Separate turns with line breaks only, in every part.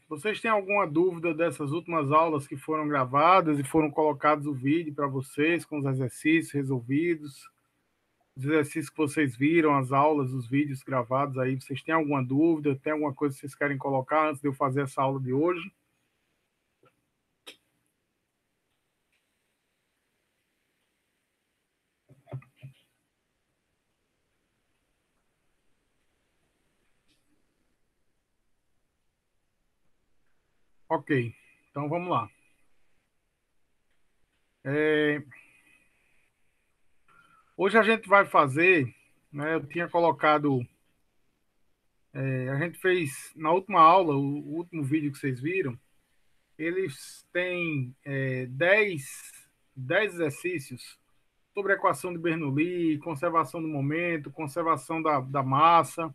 Vocês têm alguma dúvida dessas últimas aulas que foram gravadas e foram colocados o vídeo para vocês, com os exercícios resolvidos, os exercícios que vocês viram, as aulas, os vídeos gravados aí? Vocês têm alguma dúvida? Tem alguma coisa que vocês querem colocar antes de eu fazer essa aula de hoje? Ok, então vamos lá. Hoje a gente vai fazer, né, eu tinha colocado, a gente fez na última aula, o último vídeo que vocês viram, eles têm 10 exercícios sobre a equação de Bernoulli, conservação do momento, conservação da massa.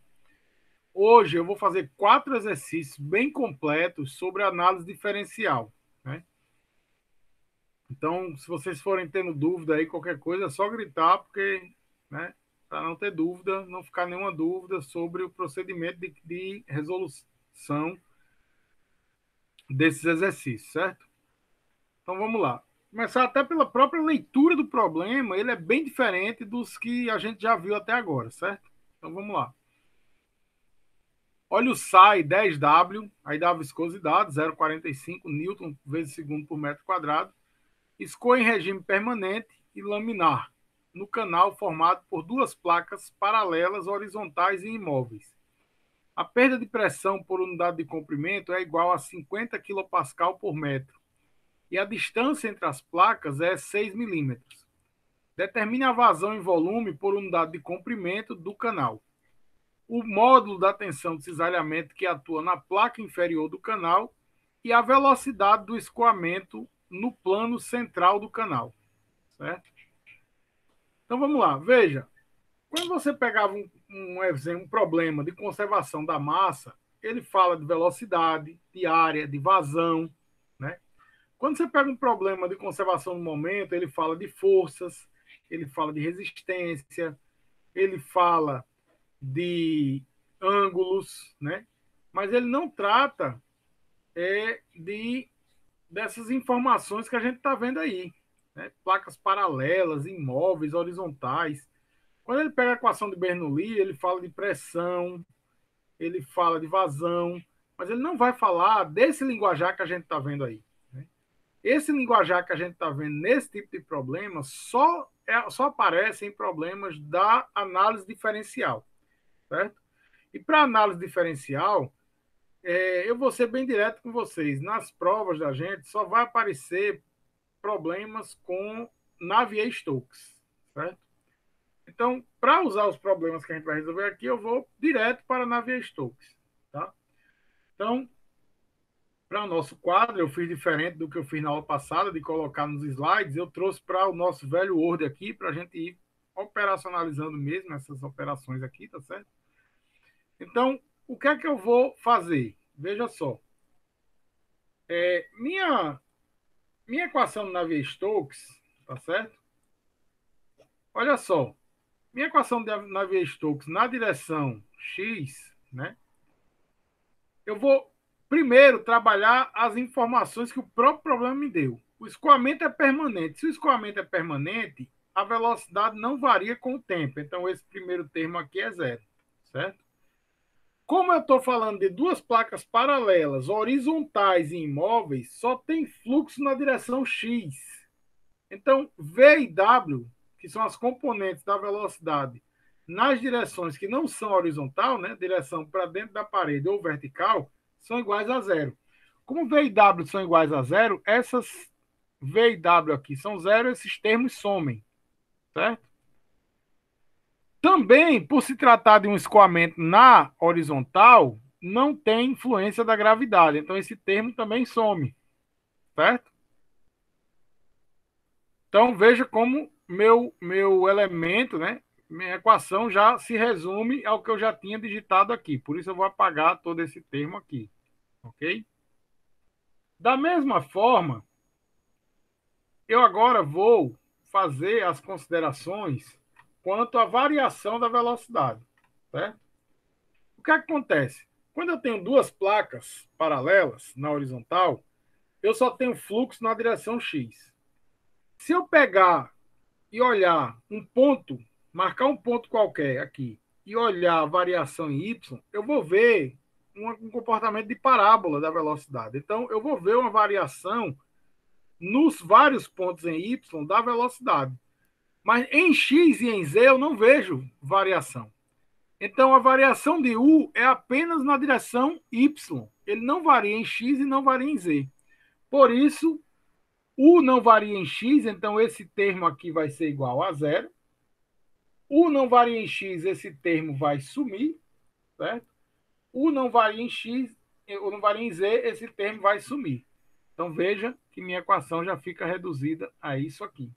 Hoje eu vou fazer 4 exercícios bem completos sobre análise diferencial, né? Então, se vocês forem tendo dúvida aí, qualquer coisa, é só gritar, porque, né, para não ter dúvida, não ficar nenhuma dúvida sobre o procedimento de resolução desses exercícios, certo? Então vamos lá. Começar até pela própria leitura do problema, ele é bem diferente dos que a gente já viu até agora, certo? Então vamos lá. Olha o SAI 10W, aí dá a viscosidade, 0,45 newton vezes segundo por metro quadrado. Escoa em regime permanente e laminar, no canal formado por duas placas paralelas, horizontais e imóveis. A perda de pressão por unidade de comprimento é igual a 50 kPa por metro e a distância entre as placas é 6 milímetros. Determine a vazão em volume por unidade de comprimento do canal. O módulo da tensão de cisalhamento que atua na placa inferior do canal e a velocidade do escoamento no plano central do canal. Certo? Então vamos lá, veja. Quando você pegava um problema de conservação da massa, ele fala de velocidade, de área, de vazão, né? Quando você pega um problema de conservação do momento, ele fala de forças, ele fala de resistência, ele fala de ângulos, né? Mas ele não trata dessas informações que a gente está vendo aí, né? Placas paralelas, imóveis, horizontais. Quando ele pega a equação de Bernoulli, ele fala de pressão, ele fala de vazão, mas ele não vai falar desse linguajar que a gente está vendo aí. Né? Esse linguajar que a gente está vendo nesse tipo de problema só aparece em problemas da análise diferencial, certo? E para análise diferencial, eu vou ser bem direto com vocês. Nas provas da gente, só vai aparecer problemas com Navier-Stokes, certo? Então, para usar os problemas que a gente vai resolver aqui, eu vou direto para Navier-Stokes, tá? Então, para o nosso quadro, eu fiz diferente do que eu fiz na aula passada, de colocar nos slides, eu trouxe para o nosso velho Word aqui, para a gente ir operacionalizando mesmo essas operações aqui, tá certo? Então, o que é que eu vou fazer? Veja só. Minha equação do Navier-Stokes, tá certo? Olha só. Minha equação de Navier-Stokes na direção x, né? Eu vou primeiro trabalhar as informações que o próprio problema me deu. O escoamento é permanente. Se o escoamento é permanente, a velocidade não varia com o tempo. Então, esse primeiro termo aqui é zero, certo? Como eu estou falando de duas placas paralelas, horizontais e imóveis, só tem fluxo na direção x. Então, V e W, que são as componentes da velocidade nas direções que não são horizontal, né, direção para dentro da parede ou vertical, são iguais a zero. Como V e W são iguais a zero, essas V e W aqui são zero, esses termos somem, certo? Também, por se tratar de um escoamento na horizontal, não tem influência da gravidade. Então, esse termo também some, certo? Então, veja como meu elemento, né? Minha equação já se resume ao que eu já tinha digitado aqui. Por isso, eu vou apagar todo esse termo aqui, ok? Da mesma forma, eu agora vou fazer as considerações quanto à variação da velocidade, certo? O que acontece? Quando eu tenho duas placas paralelas na horizontal, eu só tenho fluxo na direção X. Se eu pegar e olhar um ponto, marcar um ponto qualquer aqui, e olhar a variação em Y, eu vou ver um comportamento de parábola da velocidade. Então, eu vou ver uma variação nos vários pontos em Y da velocidade. Mas em X e em Z eu não vejo variação. Então, a variação de U é apenas na direção Y. Ele não varia em X e não varia em Z. Por isso, U não varia em X, então esse termo aqui vai ser igual a zero. U não varia em X, esse termo vai sumir, certo? U não varia em X, U não varia em Z, esse termo vai sumir. Então, veja que minha equação já fica reduzida a isso aqui,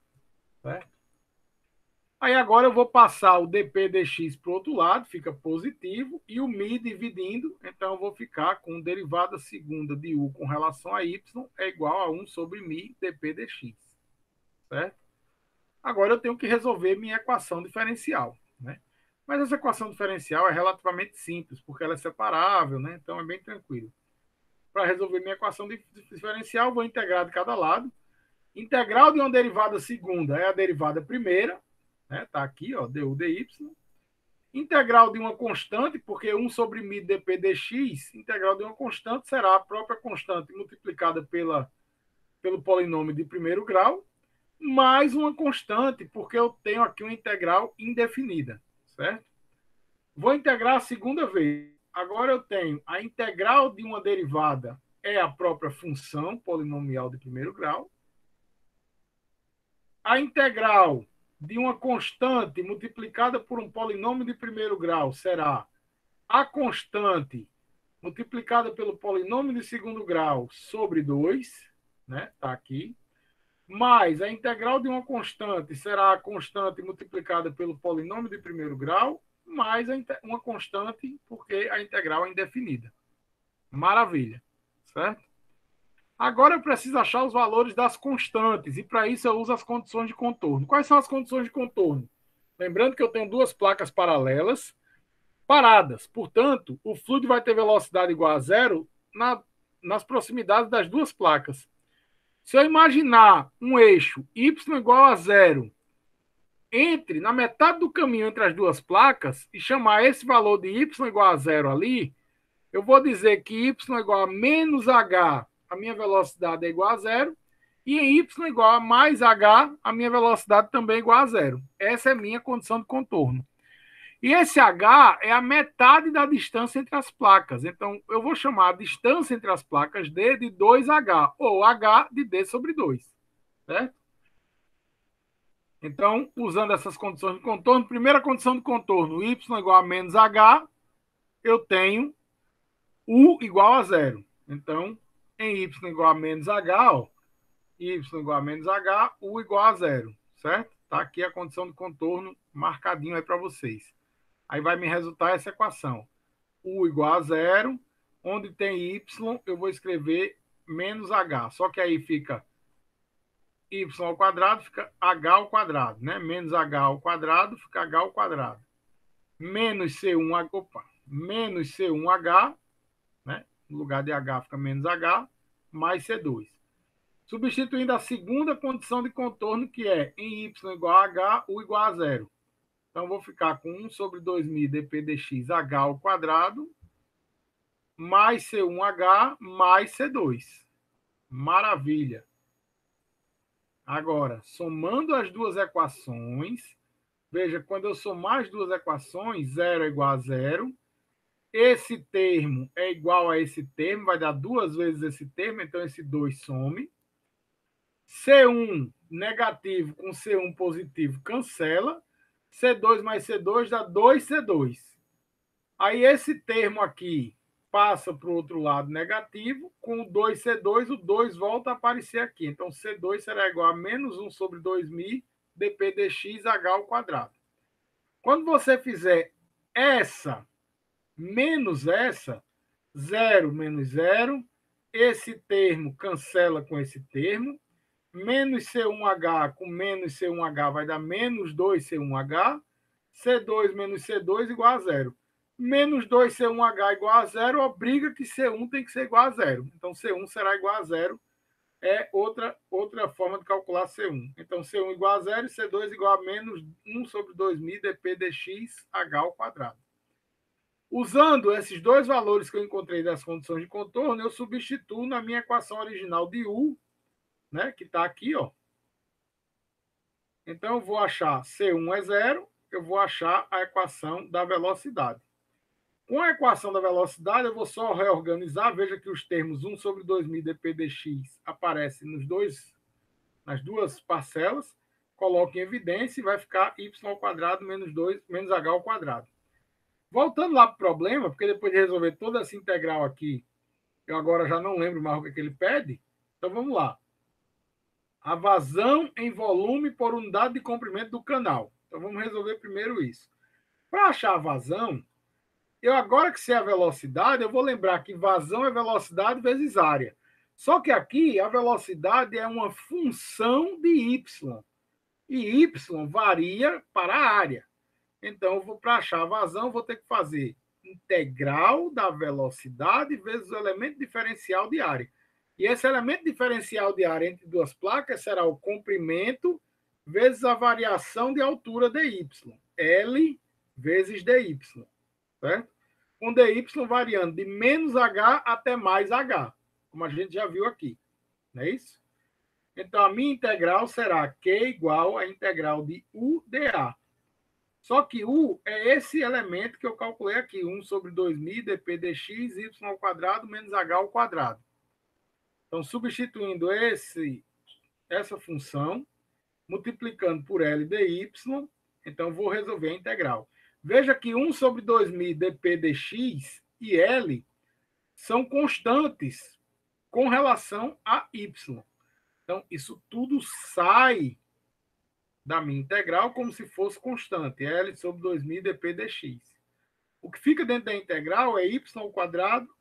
certo? Aí agora eu vou passar o dp dx para o outro lado, fica positivo, e o mi dividindo, então eu vou ficar com derivada segunda de u com relação a y é igual a 1 sobre mi dp dx, certo? Agora eu tenho que resolver minha equação diferencial, né? Mas essa equação diferencial é relativamente simples, porque ela é separável, né? Então é bem tranquilo. Para resolver minha equação diferencial, vou integrar de cada lado. Integral de uma derivada segunda é a derivada primeira, né? Tá aqui, ó, du dy. Integral de uma constante, porque 1 sobre mi dp dx, integral de uma constante será a própria constante multiplicada pelo polinômio de primeiro grau, mais uma constante, porque eu tenho aqui uma integral indefinida, certo? Vou integrar a segunda vez. Agora eu tenho a integral de uma derivada é a própria função polinomial de primeiro grau. A integral de uma constante multiplicada por um polinômio de primeiro grau será a constante multiplicada pelo polinômio de segundo grau sobre 2, né? Tá aqui. Mais a integral de uma constante será a constante multiplicada pelo polinômio de primeiro grau, mais uma constante, porque a integral é indefinida. Maravilha, certo? Agora eu preciso achar os valores das constantes, e para isso eu uso as condições de contorno. Quais são as condições de contorno? Lembrando que eu tenho duas placas paralelas paradas. Portanto, o fluido vai ter velocidade igual a zero nas proximidades das duas placas. Se eu imaginar um eixo y igual a zero na metade do caminho entre as duas placas e chamar esse valor de y igual a zero ali, eu vou dizer que y igual a menos h, a minha velocidade é igual a zero, e em y igual a mais h, a minha velocidade também é igual a zero. Essa é a minha condição de contorno. E esse h é a metade da distância entre as placas. Então, eu vou chamar a distância entre as placas d de 2h, ou h de d sobre 2. Certo? Então, usando essas condições de contorno, primeira condição de contorno, y igual a menos h, eu tenho u igual a zero. Então, em y igual a menos h, ó, y igual a menos h, u igual a zero. Certo? Tá aqui a condição de contorno marcadinho aí para vocês. Aí vai me resultar essa equação. U igual a zero, onde tem y, eu vou escrever menos h. Só que aí fica y ao quadrado, fica h ao quadrado, né? Menos h ao quadrado, fica h ao quadrado. Menos C1H, menos C1H, né? No lugar de h fica menos h, mais C2. Substituindo a segunda condição de contorno, que é em y igual a h, u igual a zero. Então, vou ficar com 1 sobre 2.000 dp dx h ao quadrado, mais C1H, mais C2. Maravilha. Agora, somando as duas equações, veja, quando eu somar as duas equações, 0 é igual a 0. Esse termo é igual a esse termo, vai dar duas vezes esse termo, então esse 2 some. C1 negativo com C1 positivo cancela. C2 mais C2 dá 2C2. Aí esse termo aqui passa para o outro lado negativo, com o 2C2, o 2 volta a aparecer aqui. Então, C2 será igual a menos 1 sobre 2.000 dp dx h ao quadrado. Quando você fizer essa menos essa, 0 menos 0, esse termo cancela com esse termo, menos C1H com menos C1H vai dar menos 2C1H, C2 menos C2 igual a 0. Menos 2C1H igual a zero obriga que C1 tem que ser igual a zero. Então, C1 será igual a zero. É outra forma de calcular C1. Então, C1 igual a zero e C2 igual a menos 1 sobre 2.000 dp dx H ao quadrado. Usando esses dois valores que eu encontrei das condições de contorno, eu substituo na minha equação original de U, né, que está aqui, ó. Então, eu vou achar C1 é zero, eu vou achar a equação da velocidade. Com a equação da velocidade, eu vou só reorganizar. Veja que os termos 1 sobre 2.000 dp dx aparecem nas duas parcelas. Coloco em evidência e vai ficar y ao quadrado menos 2 menos h ao quadrado. Voltando lá para o problema, porque depois de resolver toda essa integral aqui, eu agora já não lembro mais o que ele pede. Então, vamos lá. A vazão em volume por unidade de comprimento do canal. Então, vamos resolver primeiro isso. Para achar a vazão, eu agora que sei a velocidade, eu vou lembrar que vazão é velocidade vezes área. Só que aqui a velocidade é uma função de y. E y varia para a área. Então, para achar a vazão, vou ter que fazer integral da velocidade vezes o elemento diferencial de área. E esse elemento diferencial de área entre duas placas será o comprimento vezes a variação de altura dy. L vezes dy. Certo? Com dy variando de menos h até mais h, como a gente já viu aqui. Não é isso? Então, a minha integral será Q igual à integral de U dA. Só que U é esse elemento que eu calculei aqui, 1 sobre 2.000 dp dx, y ao quadrado menos h ao quadrado. Então, substituindo essa função, multiplicando por L dy, então vou resolver a integral. Veja que 1 sobre 2.000 dp dx e L são constantes com relação a y. Então, isso tudo sai da minha integral como se fosse constante, L sobre 2.000 dp dx. O que fica dentro da integral é y ao quadrado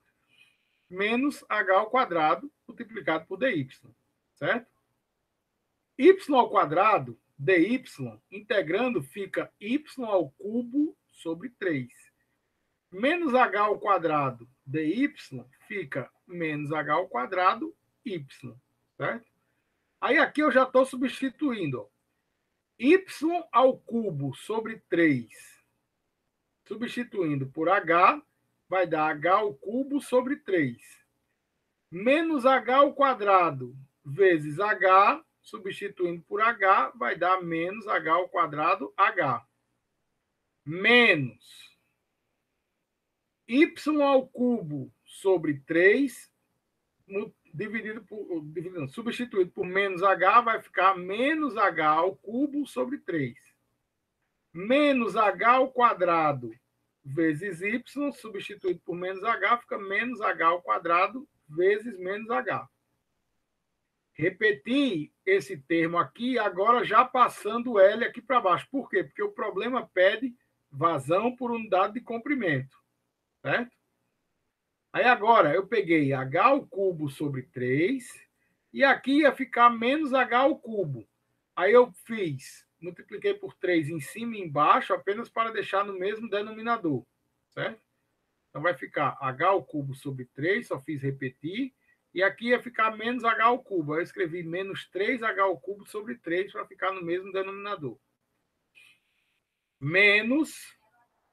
menos h ao quadrado multiplicado por dy, certo? Y ao quadrado, dy, integrando, fica y ao cubo sobre 3. Menos h ao quadrado dy fica menos h ao quadrado y, certo? Aí aqui eu já estou substituindo, ó. Y ao cubo sobre 3, substituindo por h, vai dar h ao cubo sobre 3. Menos h ao quadrado vezes h, substituindo por h, vai dar menos h ao quadrado h. Menos y ao cubo sobre 3, substituído por menos h, vai ficar menos h ao cubo sobre 3. Menos h ao quadrado vezes y, substituído por menos h, fica menos h ao quadrado vezes menos h. Repeti esse termo aqui, agora já passando o L aqui para baixo. Por quê? Porque o problema pede vazão por unidade de comprimento. Certo? Aí agora eu peguei h ao cubo sobre 3 e aqui ia ficar menos h ao cubo. Aí eu multipliquei por 3 em cima e embaixo apenas para deixar no mesmo denominador. Certo? Então vai ficar h ao cubo sobre 3, só fiz repetir. E aqui ia ficar menos h ao cubo. Aí eu escrevi menos 3h ao cubo sobre 3 para ficar no mesmo denominador. Menos,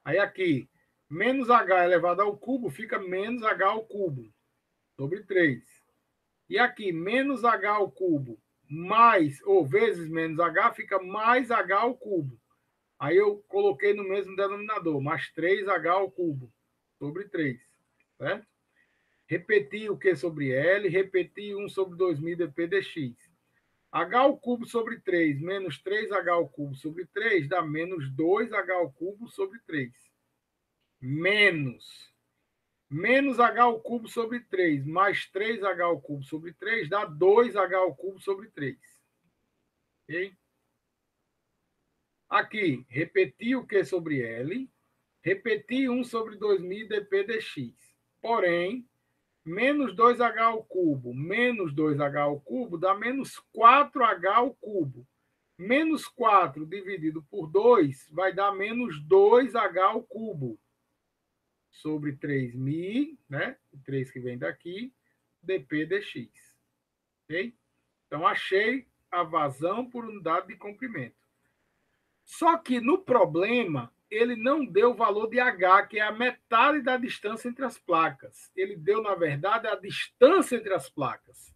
aí aqui, menos h elevado ao cubo fica menos h ao cubo sobre 3. E aqui, menos h ao cubo mais, ou vezes menos h, fica mais h ao cubo. Aí eu coloquei no mesmo denominador, mais 3h ao cubo sobre 3. Certo? Repeti o Q sobre L, repeti 1 sobre 2.000 dp dx. H ao cubo sobre 3 menos 3h ao cubo sobre 3 dá menos 2h ao cubo sobre 3. Menos h ao cubo sobre 3 mais 3h ao cubo sobre 3 dá 2h ao cubo sobre 3. Ok? Aqui, repeti o Q sobre L, repeti 1 sobre 2.000 dp dx. Porém, menos 2h ao cubo menos 2h ao cubo dá menos 4h ao cubo. Menos 4 dividido por 2 vai dar menos 2h ao cubo. sobre 3.000, né? O 3 que vem daqui, dp dx. Ok? Então, achei a vazão por unidade de comprimento. Só que no problema, ele não deu o valor de H, que é a metade da distância entre as placas. Ele deu, na verdade, a distância entre as placas.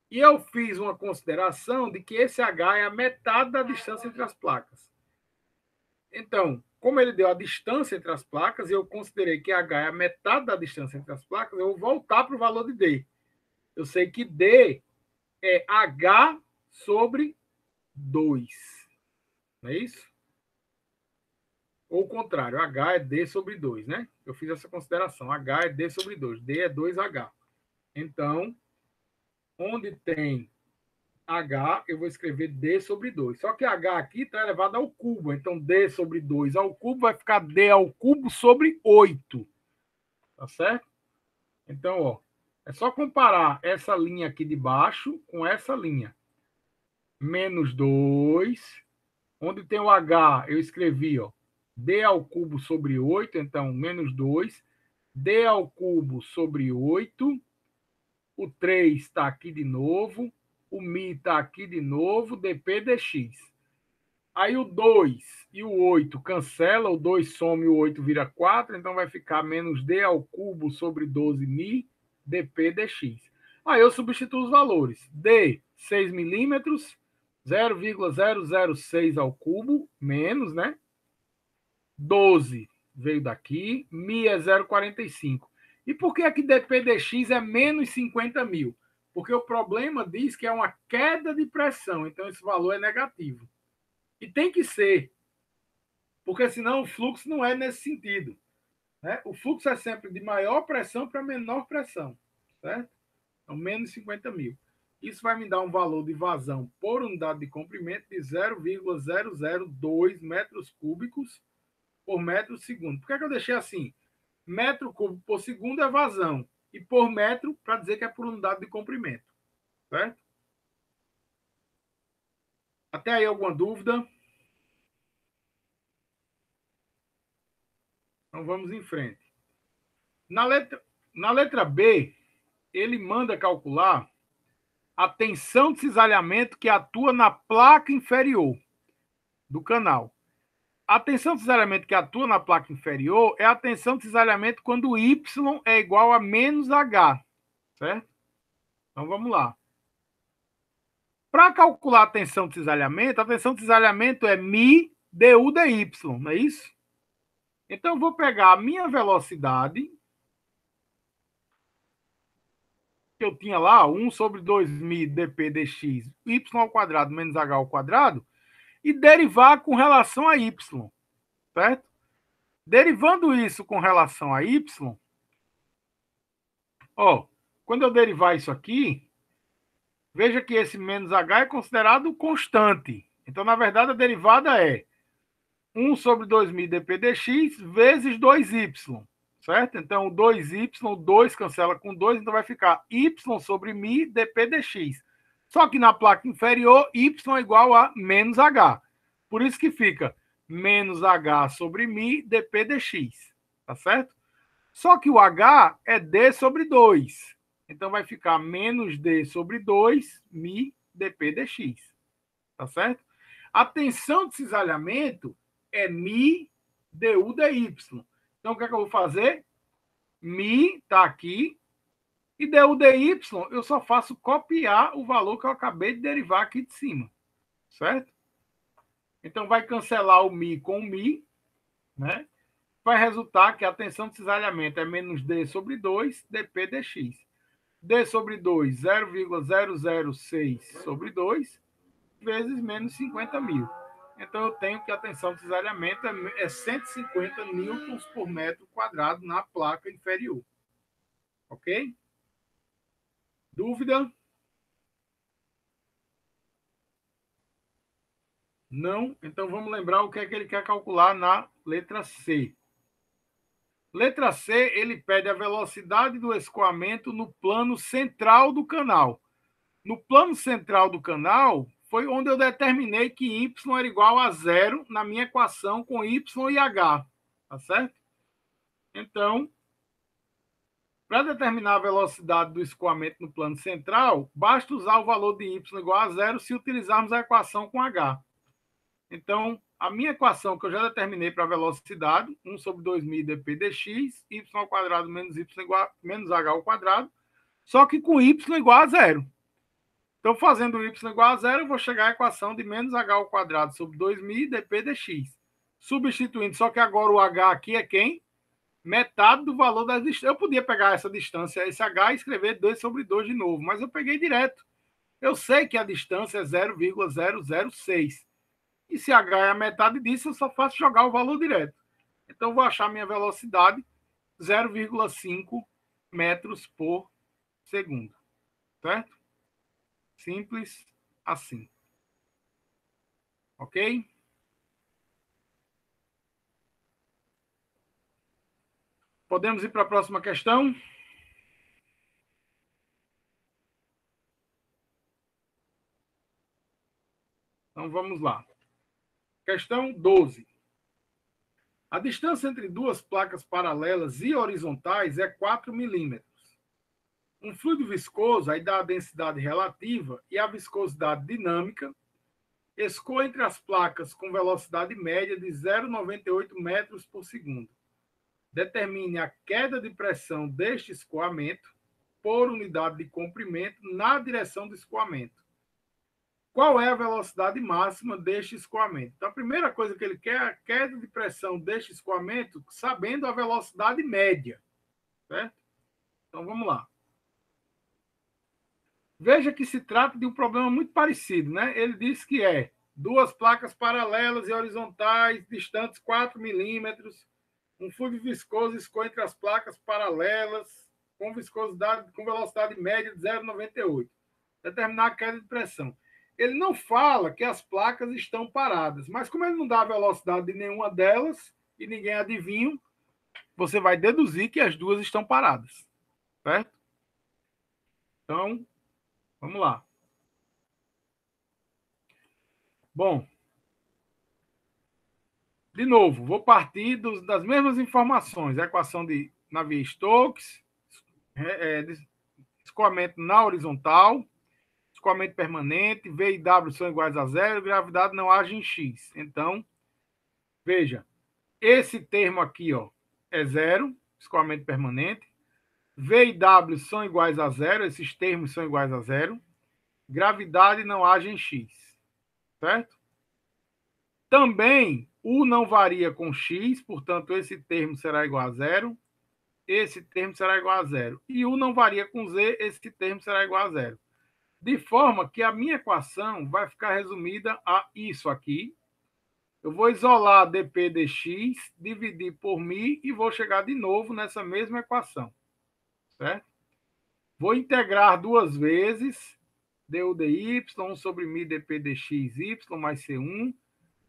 E eu fiz uma consideração de que esse H é a metade da distância entre as placas. Então, como ele deu a distância entre as placas, e eu considerei que H é a metade da distância entre as placas, eu vou voltar para o valor de D. Eu sei que D é H sobre 2. Não é isso? Ou o contrário, H é D sobre 2, né? Eu fiz essa consideração. H é D sobre 2. D é 2H. Então, onde tem H, eu vou escrever D sobre 2. Só que H aqui está elevado ao cubo. Então, D sobre 2 ao cubo vai ficar D ao cubo sobre 8. Tá certo? Então, ó, é só comparar essa linha aqui de baixo com essa linha. Menos 2. Onde tem o H, eu escrevi, ó, D ao cubo sobre 8. Então, menos 2. D ao cubo sobre 8. O 3 está aqui de novo. O Mi está aqui de novo, dp dx. Aí o 2 e o 8 cancela, o 2 some e o 8 vira 4, então vai ficar menos d ao cubo sobre 12mi, dp dx. Aí eu substituo os valores. D, 6 milímetros, 0,006 ao cubo, menos, né? 12 veio daqui, mi é 0,45. E por que aqui dp dx é menos 50 mil? Porque o problema diz que é uma queda de pressão, então esse valor é negativo. E tem que ser, porque senão o fluxo não é nesse sentido. Né? O fluxo é sempre de maior pressão para menor pressão, certo? Então, menos 50 mil. Isso vai me dar um valor de vazão por unidade de comprimento de 0,002 metros cúbicos por metro segundo. Por que eu deixei assim? Metro cúbico por segundo é vazão. E por metro, para dizer que é por unidade de comprimento. Certo? Até aí alguma dúvida? Então vamos em frente. Na letra B, ele manda calcular a tensão de cisalhamento que atua na placa inferior do canal. A tensão de cisalhamento que atua na placa inferior é a tensão de cisalhamento quando Y é igual a menos H. Certo? Então vamos lá. Para calcular a tensão de cisalhamento é mi du dy, não é isso? Então eu vou pegar a minha velocidade, que eu tinha lá, 1 sobre 2.000 dp dx, y ao quadrado menos h ao quadrado, e derivar com relação a y, certo? Derivando isso com relação a y, ó, quando eu derivar isso aqui, veja que esse menos h é considerado constante. Então, na verdade, a derivada é 1 sobre 2.000 dp dx vezes 2y, certo? Então, o 2y, o 2 cancela com 2, então vai ficar y sobre mi dp dx. Só que na placa inferior, y é igual a menos h. Por isso que fica menos h sobre mi dp dx, tá certo? Só que o h é d sobre 2. Então, vai ficar menos d sobre 2 mi dp dx, tá certo? A tensão de cisalhamento é mi du dy. Então, o que é que eu vou fazer? Mi está aqui. E du dy, eu só faço copiar o valor que eu acabei de derivar aqui de cima. Certo? Então, vai cancelar o mi com o mi. Né? Vai resultar que a tensão de cisalhamento é menos d sobre 2 dp dx. D sobre 2, 0,006 sobre 2, vezes menos 50 mil. Então, eu tenho que a tensão de cisalhamento é 150 newtons por metro quadrado na placa inferior. Ok? Dúvida? Não? Então, vamos lembrar o que é que ele quer calcular na letra C. Letra C, ele pede a velocidade do escoamento no plano central do canal. No plano central do canal, foi onde eu determinei que y era igual a zero na minha equação com y e h. Tá certo? Então, para determinar a velocidade do escoamento no plano central, basta usar o valor de y igual a zero se utilizarmos a equação com h. Então, a minha equação que eu já determinei para a velocidade, 1 sobre 2.000 dp dx, y ao quadrado menos y igual, menos h ao quadrado, só que com y igual a zero. Então, fazendo y igual a zero, eu vou chegar à equação de menos h ao quadrado sobre 2.000 dp dx. Substituindo, só que agora o h aqui é quem? Metade do valor das distâncias. Eu podia pegar essa distância, esse h, e escrever 2 sobre 2 de novo, mas eu peguei direto. Eu sei que a distância é 0,006. E se h é a metade disso, eu só faço jogar o valor direto. Então, eu vou achar minha velocidade 0,5 metros por segundo. Certo? Simples assim. Ok? Podemos ir para a próxima questão? Então, vamos lá. Questão 12. A distância entre duas placas paralelas e horizontais é 4 milímetros. Um fluido viscoso, aí dá a densidade relativa e a viscosidade dinâmica, escoa entre as placas com velocidade média de 0,98 metros por segundo. Determine a queda de pressão deste escoamento por unidade de comprimento na direção do escoamento. Qual é a velocidade máxima deste escoamento? Então, a primeira coisa que ele quer é a queda de pressão deste escoamento, sabendo a velocidade média. Certo? Então, vamos lá. Veja que se trata de um problema muito parecido, né? Ele diz que é duas placas paralelas e horizontais, distantes 4 milímetros, um fluido viscoso escoa entre as placas paralelas, com viscosidade, com velocidade média de 0,98. Determinar a queda de pressão. Ele não fala que as placas estão paradas, mas como ele não dá a velocidade de nenhuma delas e ninguém adivinha, você vai deduzir que as duas estão paradas. Certo? Então, vamos lá. Bom, de novo, vou partir das mesmas informações. A equação de Navier-Stokes, escoamento na horizontal, escoamento permanente, V e W são iguais a zero, gravidade não age em X. Então, veja, esse termo aqui ó, é zero, escoamento permanente. V e W são iguais a zero, esses termos são iguais a zero. Gravidade não age em X. Certo? Também, U não varia com X, portanto, esse termo será igual a zero. Esse termo será igual a zero. E U não varia com Z, esse termo será igual a zero. De forma que a minha equação vai ficar resumida a isso aqui. Eu vou isolar dp dx, dividir por μ e vou chegar de novo nessa mesma equação. Certo? Vou integrar duas vezes du dy, 1 sobre μ dp dx, y mais c1.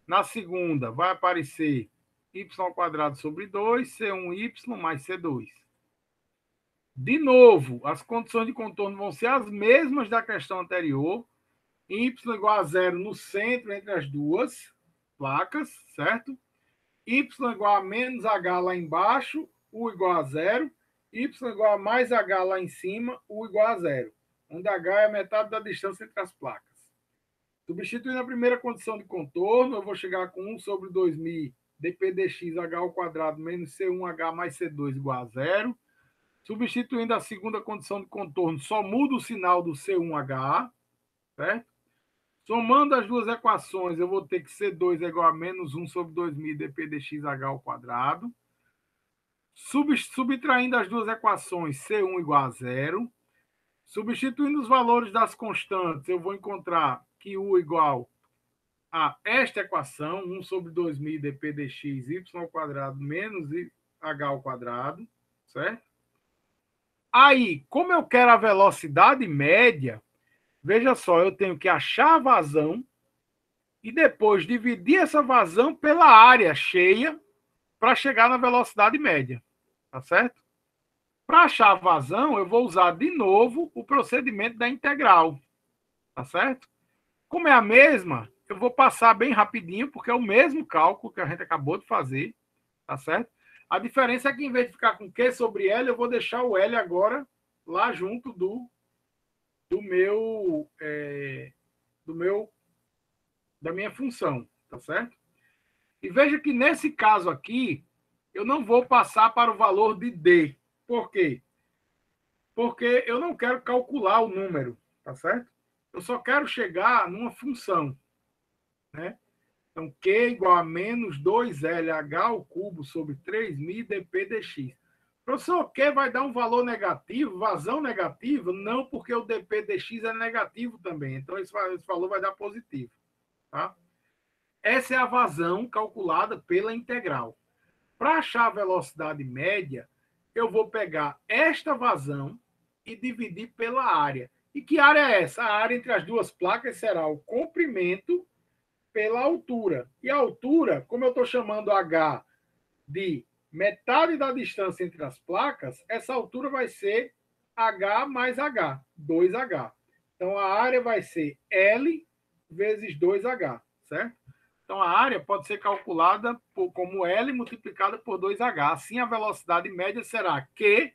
Na segunda, vai aparecer y ao quadrado sobre 2, c1y mais c2. De novo, as condições de contorno vão ser as mesmas da questão anterior. Y igual a zero no centro entre as duas placas, certo? Y igual a menos h lá embaixo, U igual a zero. Y igual a mais h lá em cima, U igual a zero. Onde h é a metade da distância entre as placas. Substituindo a primeira condição de contorno, eu vou chegar com 1 sobre 2.000 dp dx h ao quadrado menos c1h mais c2 igual a zero. Substituindo a segunda condição de contorno, só muda o sinal do C1H, certo? Somando as duas equações, eu vou ter que C2 é igual a menos 1 sobre 2.000 dp dxh ao quadrado. Subtraindo as duas equações, C1 igual a zero. Substituindo os valores das constantes, eu vou encontrar que U igual a esta equação, 1 sobre 2.000 dp dx y ao quadrado menos h ao quadrado, certo? Aí, como eu quero a velocidade média, veja só, eu tenho que achar a vazão e depois dividir essa vazão pela área cheia para chegar na velocidade média. Tá certo? Para achar a vazão, eu vou usar de novo o procedimento da integral. Tá certo? Como é a mesma, eu vou passar bem rapidinho, porque é o mesmo cálculo que a gente acabou de fazer. Tá certo? A diferença é que, em vez de ficar com Q sobre L, eu vou deixar o L agora lá junto do meu, da minha função, tá certo? E veja que nesse caso aqui, eu não vou passar para o valor de D. Por quê? Porque eu não quero calcular o número, tá certo? Eu só quero chegar numa função, né? Então, Q igual a menos 2LH ao cubo sobre 3.000 dp dx. Professor, o Q vai dar um valor negativo, vazão negativa? Não, porque o dp dx é negativo também. Então, esse valor vai dar positivo. Tá? Essa é a vazão calculada pela integral. Para achar a velocidade média, eu vou pegar esta vazão e dividir pela área. E que área é essa? A área entre as duas placas será o comprimento pela altura. E a altura, como eu estou chamando H de metade da distância entre as placas, essa altura vai ser H mais H, 2H. Então, a área vai ser L vezes 2H, certo? Então, a área pode ser calculada como L multiplicada por 2H. Assim, a velocidade média será Q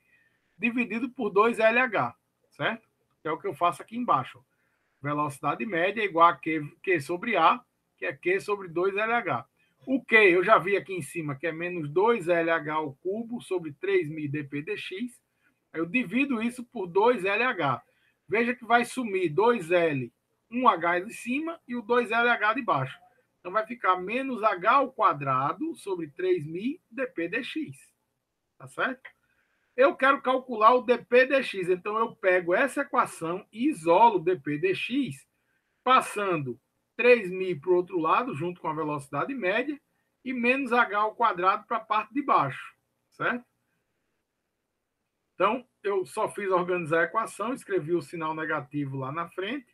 dividido por 2LH, certo? Que é o que eu faço aqui embaixo. Velocidade média é igual a Q sobre A, que é Q sobre 2LH. O Q eu já vi aqui em cima, que é menos 2LH ao cubo sobre 3.000 dp dx. Eu divido isso por 2LH. Veja que vai sumir 2L, 1H de cima e o 2LH de baixo. Então vai ficar menos H ao quadrado sobre 3.000 dp dx. Tá certo? Eu quero calcular o dp dx, então eu pego essa equação e isolo o dp dx, passando 3.000 para o outro lado, junto com a velocidade média, e menos h ao quadrado para a parte de baixo, certo? Então, eu só fiz organizar a equação, escrevi o sinal negativo lá na frente,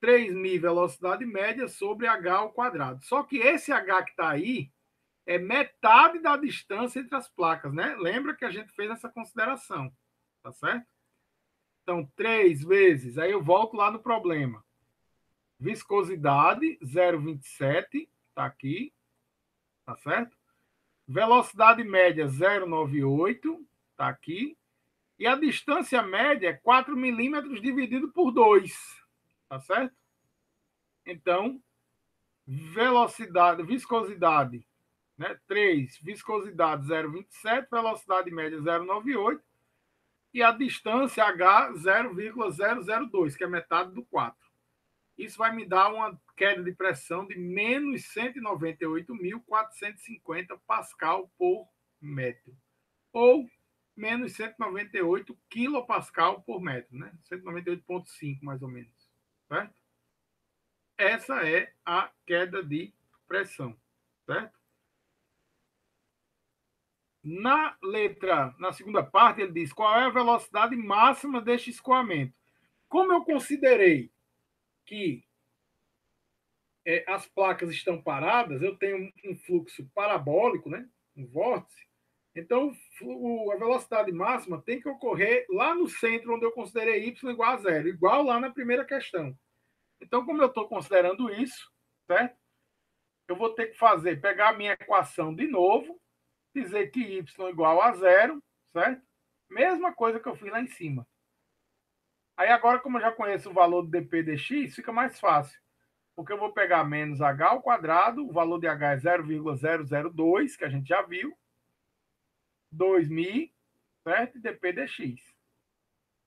3.000 velocidade média sobre h ao quadrado. Só que esse h que está aí é metade da distância entre as placas, né? Lembra que a gente fez essa consideração, tá certo? Então, 3 vezes, aí eu volto lá no problema. Viscosidade, 0,27, tá aqui, tá certo? Velocidade média, 0,98, tá aqui. E a distância média é 4 milímetros dividido por 2, tá certo? Então, velocidade, viscosidade, né? 3, viscosidade 0,27, velocidade média 0,98 e a distância H 0,002, que é metade do 4. Isso vai me dar uma queda de pressão de menos 198.450 pascal por metro. Ou menos 198 quilopascal por metro, né? 198,5 mais ou menos. Certo? Essa é a queda de pressão, certo? Na segunda parte, ele diz qual é a velocidade máxima deste escoamento. Como eu considerei que as placas estão paradas, eu tenho um fluxo parabólico, né? Um vórtice. Então, a velocidade máxima tem que ocorrer lá no centro, onde eu considerei y igual a zero, igual lá na primeira questão. Então, como eu estou considerando isso, certo? Eu vou ter que pegar a minha equação de novo, dizer que y igual a zero, certo? Mesma coisa que eu fiz lá em cima. Aí agora, como eu já conheço o valor do dp dx, fica mais fácil. Porque eu vou pegar menos h ao quadrado, o valor de h é 0,002, que a gente já viu, 2.000, certo? E dp dx.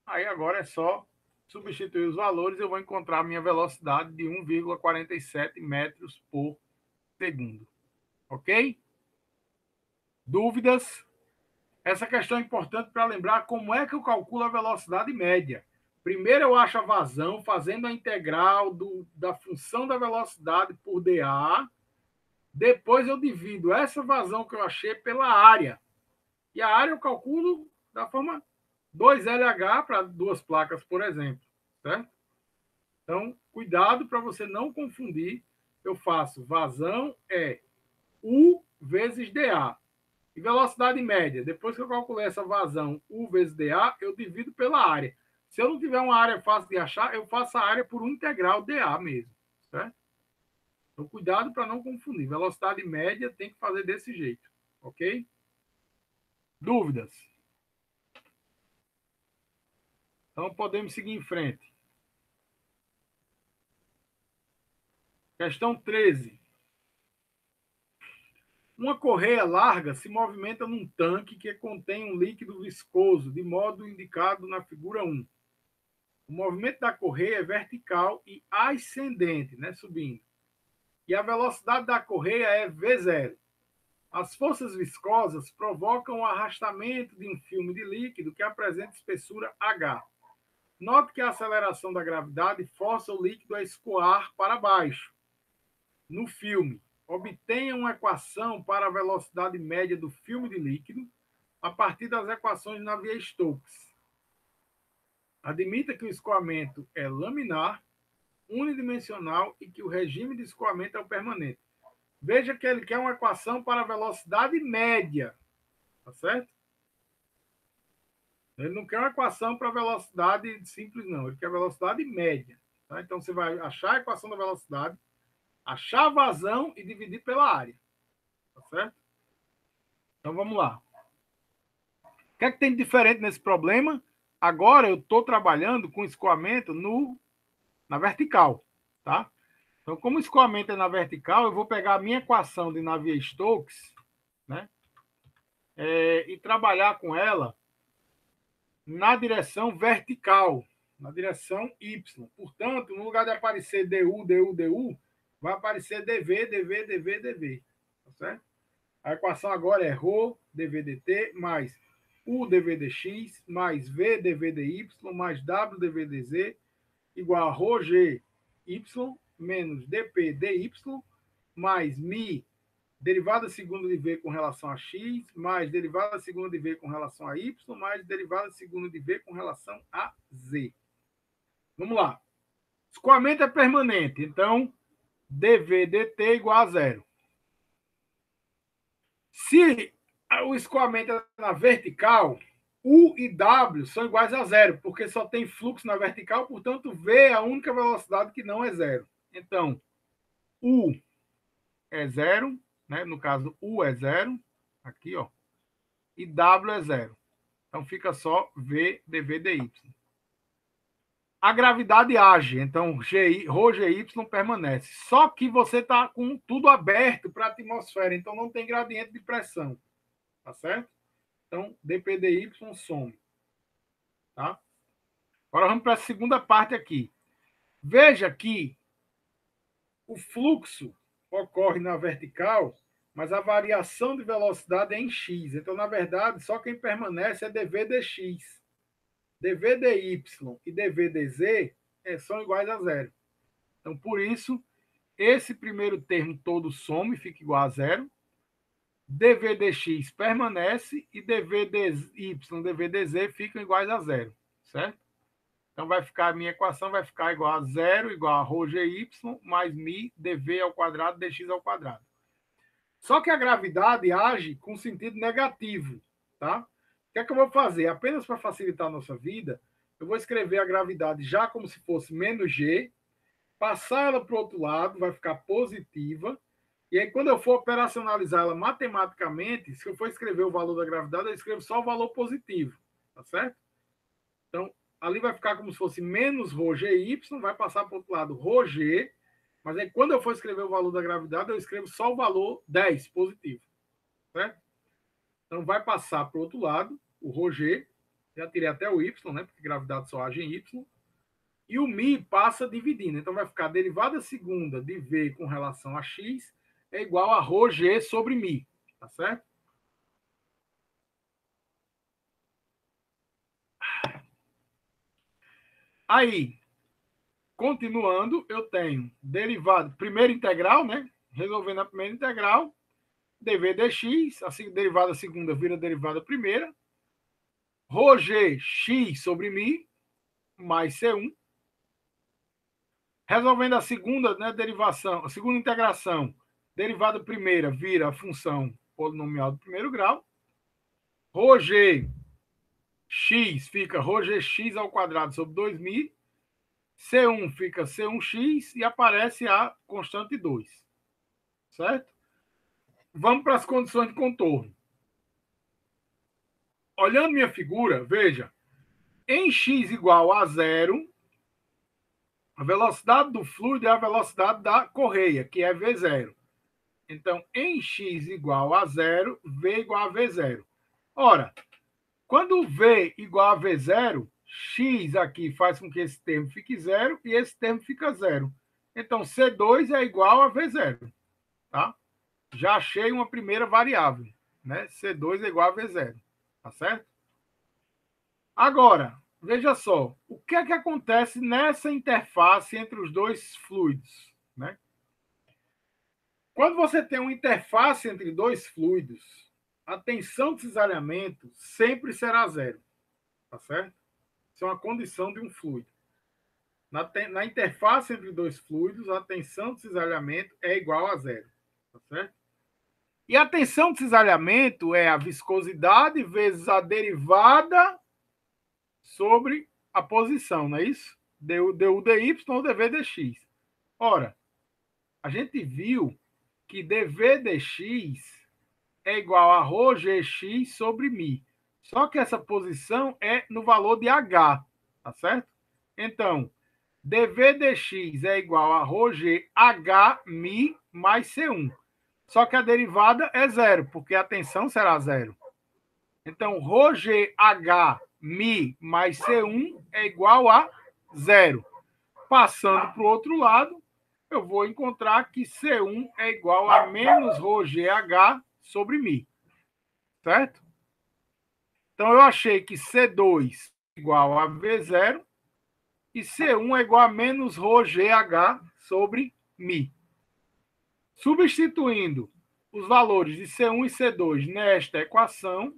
Aí agora é só substituir os valores e eu vou encontrar a minha velocidade de 1,47 metros por segundo. Ok? Dúvidas? Essa questão é importante para lembrar como é que eu calculo a velocidade média. Primeiro eu acho a vazão fazendo a integral da função da velocidade por dA. Depois eu divido essa vazão que eu achei pela área. E a área eu calculo da forma 2LH para duas placas, por exemplo. Certo? Então, cuidado para você não confundir. Eu faço vazão é U vezes dA. E velocidade média, depois que eu calculei essa vazão U vezes dA, eu divido pela área. Se eu não tiver uma área fácil de achar, eu faço a área por um integral dA mesmo. Certo? Então, cuidado para não confundir. Velocidade média tem que fazer desse jeito. Ok? Dúvidas? Então, podemos seguir em frente. Questão 13. Uma correia larga se movimenta num tanque que contém um líquido viscoso, de modo indicado na figura 1. O movimento da correia é vertical e ascendente, né, subindo. E a velocidade da correia é V0. As forças viscosas provocam o arrastamento de um filme de líquido que apresenta espessura H. Note que a aceleração da gravidade força o líquido a escoar para baixo. No filme, obtenha uma equação para a velocidade média do filme de líquido a partir das equações de Navier-Stokes. Admita que o escoamento é laminar, unidimensional e que o regime de escoamento é o permanente. Veja que ele quer uma equação para a velocidade média, tá certo? Ele não quer uma equação para velocidade simples, não. Ele quer velocidade média. Tá? Então, você vai achar a equação da velocidade, achar a vazão e dividir pela área. Tá certo? Então, vamos lá. O que é que tem de diferente nesse problema? Agora, eu estou trabalhando com escoamento na vertical. Tá? Então, como o escoamento é na vertical, eu vou pegar a minha equação de Navier-Stokes, né? E trabalhar com ela na direção vertical, na direção Y. Portanto, no lugar de aparecer DU, DU, DU, vai aparecer DV, DV, DV, DV. Tá certo? A equação agora é ρ dv dt mais U dv dx mais V dv dy mais W dv dz igual a ρ g y menos dp dy mais mi derivada segunda de V com relação a x, mais derivada segunda de V com relação a y, mais derivada segunda de V com relação a z. Vamos lá. Escoamento é permanente, então dv dt igual a zero. Se o escoamento é na vertical, U e W são iguais a zero, porque só tem fluxo na vertical, portanto, V é a única velocidade que não é zero. Então, U é zero, né? No caso, U é zero, aqui, ó, e W é zero. Então, fica só V dV dy. A gravidade age, então, ρgy permanece. Só que você está com tudo aberto para a atmosfera, então não tem gradiente de pressão. Tá certo? Então, dp dy some. Tá? Agora vamos para a segunda parte aqui. Veja que o fluxo ocorre na vertical, mas a variação de velocidade é em x. Então, na verdade, só quem permanece é dv dx. dv dy e dv dz são iguais a zero. Então, por isso, esse primeiro termo todo some, fica igual a zero. dv dx permanece e dv dy, dv dz ficam iguais a zero, certo? Então, vai ficar, a minha equação vai ficar igual a zero, igual a ρgy mais mi dv ao quadrado dx ao quadrado. Só que a gravidade age com sentido negativo, tá? O que é que eu vou fazer? Apenas para facilitar a nossa vida, eu vou escrever a gravidade já como se fosse menos g, passar ela para o outro lado, vai ficar positiva, e aí quando eu for operacionalizar ela matematicamente, se eu for escrever o valor da gravidade, eu escrevo só o valor positivo, tá certo? Então, ali vai ficar como se fosse menos ρgy, vai passar para o outro lado ρg, mas aí quando eu for escrever o valor da gravidade, eu escrevo só o valor 10, positivo, certo? Então, vai passar para o outro lado, o ρg, já tirei até o y, né, porque gravidade só age em y, e o mi passa dividindo. Então, vai ficar a derivada segunda de v com relação a x é igual a ρg sobre mi, tá certo? Aí, continuando, eu tenho derivada, primeira integral, né? Resolvendo a primeira integral, dv dx, a derivada segunda vira derivada primeira, ρg x sobre mi, mais C1. Resolvendo a segunda, né, derivação, a segunda integração, derivada primeira vira a função polinomial do primeiro grau. ρg x fica ρgx ao quadrado sobre 2.000. C1 fica C1x e aparece a constante 2. Certo? Vamos para as condições de contorno. olhando minha figura, veja, em x igual a zero, a velocidade do fluido é a velocidade da correia, que é V0. Então, em x igual a zero, V igual a V0. Ora, quando V igual a V0, x aqui faz com que esse termo fique zero e esse termo fica zero. Então, C2 é igual a V0. Tá? Já achei uma primeira variável. Né? C2 é igual a V0. Tá certo? Agora, veja só. O que é que acontece nessa interface entre os dois fluidos? Né? Quando você tem uma interface entre dois fluidos, a tensão de cisalhamento sempre será zero. Tá certo? Isso é uma condição de um fluido. Na interface entre dois fluidos, a tensão de cisalhamento é igual a zero. Tá certo? E a tensão de cisalhamento é a viscosidade vezes a derivada sobre a posição, não é isso? Du dy ou dv dx. Ora, a gente viu que dv dx é igual a ρ gx sobre μ. Só que essa posição é no valor de h, tá certo? Então, dv dx é igual a ρg h μ mais C1. Só que a derivada é zero, porque a tensão será zero. Então, ρg h μ mais C1 é igual a zero. Passando para o outro lado, eu vou encontrar que C1 é igual a menos ρg h sobre μ. Certo? Então, eu achei que C2 é igual a V0 e C1 é igual a menos ρgh sobre μ. Substituindo os valores de C1 e C2 nesta equação,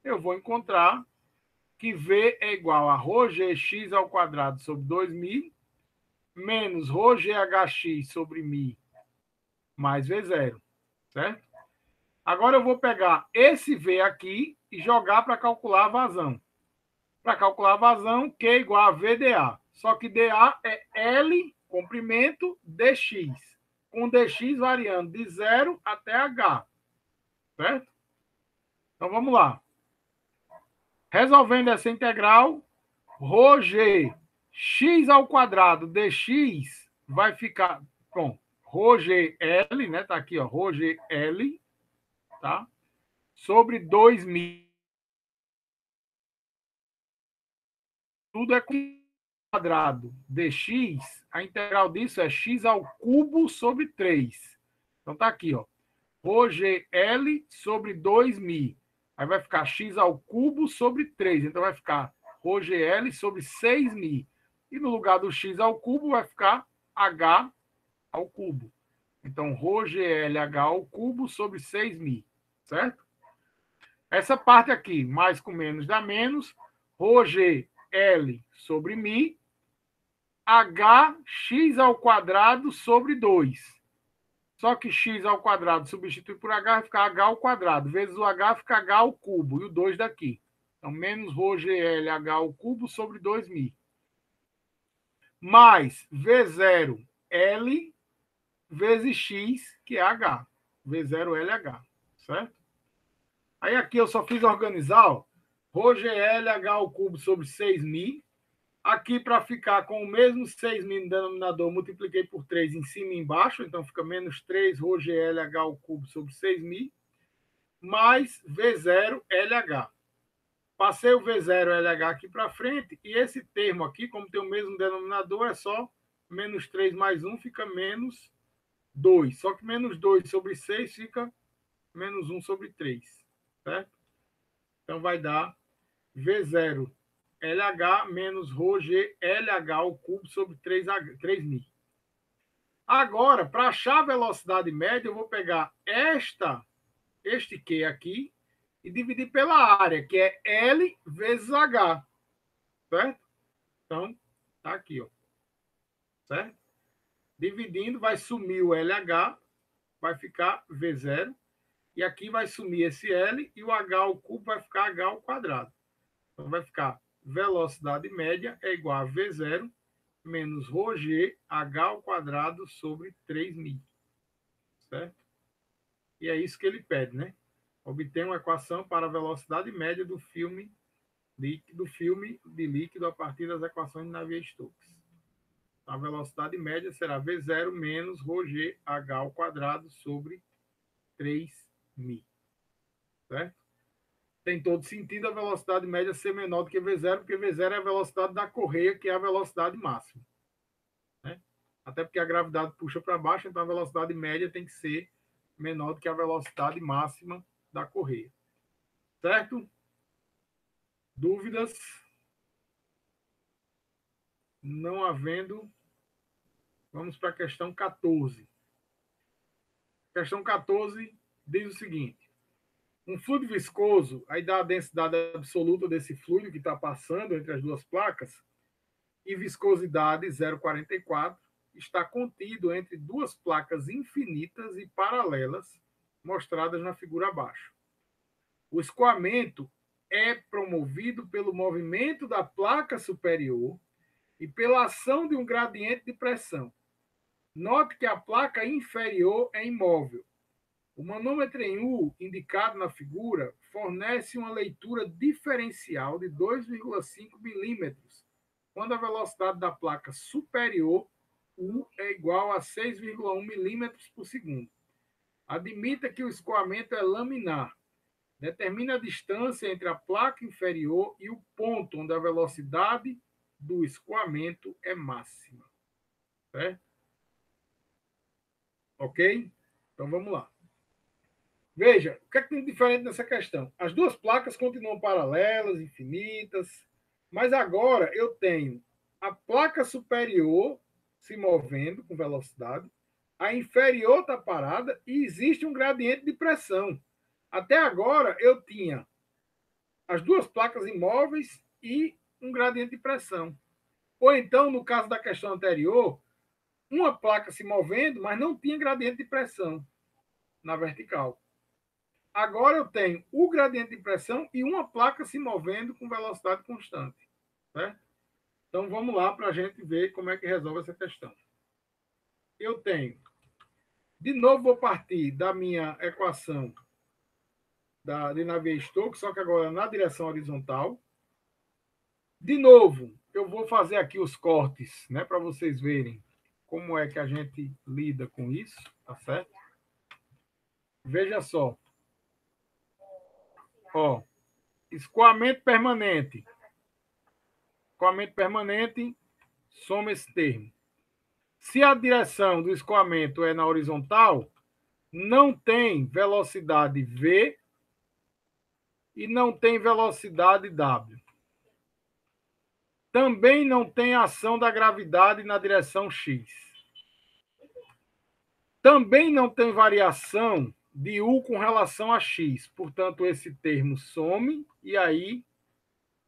eu vou encontrar que V é igual a ρgx ao quadrado sobre 2μ menos ρghx sobre μ mais V0, certo? Agora eu vou pegar esse V aqui e jogar para calcular a vazão. Para calcular a vazão, Q é igual a VdA. Só que dA é L, comprimento, dx. Com dx variando de 0 até h. Certo? Então vamos lá. Resolvendo essa integral, ρg x ao quadrado dx vai ficar com ρgL, né? Tá aqui, ó, ρgL, tá? Sobre 2.000. Tudo é com quadrado dx, a integral disso é x ao cubo sobre 3. Então tá aqui, ó. ρgL sobre 2.000. Aí vai ficar x ao cubo sobre 3. Então vai ficar ρgL sobre 6.000. E no lugar do x ao cubo vai ficar h ao cubo. Então, ρglh ao cubo sobre 6.000. Certo? Essa parte aqui, mais com menos dá menos. ρgL sobre μ, hx ao quadrado sobre 2. Só que x ao quadrado substitui por h, vai ficar h ao quadrado. Vezes o h fica h ao cubo. E o 2 daqui. Então, menos ρglh ao cubo sobre 2.000. Mais V0L vezes x, que é h. V0LH. Certo? Aí aqui eu só fiz organizar, ó. ρglh ao cubo sobre 6.000. Aqui, para ficar com o mesmo 6.000 no denominador, multipliquei por 3 em cima e embaixo, então fica menos 3 ρglh ao cubo sobre 6.000, mais V0LH. Passei o V0LH aqui para frente, e esse termo aqui, como tem o mesmo denominador, é só menos 3 mais 1, fica menos 2. Só que menos 2 sobre 6 fica menos 1 sobre 3. Certo? Então vai dar V0 LH menos ρglh ao cubo sobre 3.000. Agora, para achar a velocidade média, eu vou pegar este Q aqui e dividir pela área, que é L vezes H. Certo? Então, tá aqui, ó. Certo? Dividindo, vai sumir o LH, vai ficar V0. E aqui vai sumir esse L e o H ao cubo vai ficar H ao quadrado. Então, vai ficar velocidade média é igual a V0 menos ρg h ao quadrado sobre 3.000. Certo? E é isso que ele pede, né? Obtém uma equação para a velocidade média do filme de líquido a partir das equações de Navier-Stokes. A velocidade média será V0 menos ρgh ao quadrado sobre 3μ. Certo? Tem todo sentido a velocidade média ser menor do que V0, porque V0 é a velocidade da correia, que é a velocidade máxima. Né? Até porque a gravidade puxa para baixo, então a velocidade média tem que ser menor do que a velocidade máxima da correia. Certo? Dúvidas? Não havendo, vamos para a questão 14. Questão 14 diz o seguinte: um fluido viscoso, aí dá a densidade absoluta desse fluido que está passando entre as duas placas, e viscosidade 0,44, está contido entre duas placas infinitas e paralelas, mostradas na figura abaixo. O escoamento é promovido pelo movimento da placa superior e pela ação de um gradiente de pressão. Note que a placa inferior é imóvel. O manômetro em U, indicado na figura, fornece uma leitura diferencial de 2,5 milímetros, quando a velocidade da placa superior, U, é igual a 6,1 milímetros por segundo. Admita que o escoamento é laminar. Determine a distância entre a placa inferior e o ponto onde a velocidade do escoamento é máxima. Certo? Ok? Então vamos lá. Veja, o que é que tem de diferente nessa questão? As duas placas continuam paralelas, infinitas, mas agora eu tenho a placa superior se movendo com velocidade, a inferior está parada e existe um gradiente de pressão. Até agora eu tinha as duas placas imóveis e um gradiente de pressão. Ou então, no caso da questão anterior, uma placa se movendo, mas não tinha gradiente de pressão na vertical. Agora eu tenho o gradiente de pressão e uma placa se movendo com velocidade constante. Certo? Então vamos lá para a gente ver como é que resolve essa questão. Eu tenho, de novo vou partir da minha equação de Navier-Stokes, só que agora na direção horizontal. De novo, eu vou fazer aqui os cortes, né, para vocês verem como é que a gente lida com isso, tá certo? Veja só. Ó, escoamento permanente. Escoamento permanente, soma esse termo. Se a direção do escoamento é na horizontal, não tem velocidade V e não tem velocidade W. Também não tem ação da gravidade na direção X. Também não tem variação de U com relação a X. Portanto, esse termo some e aí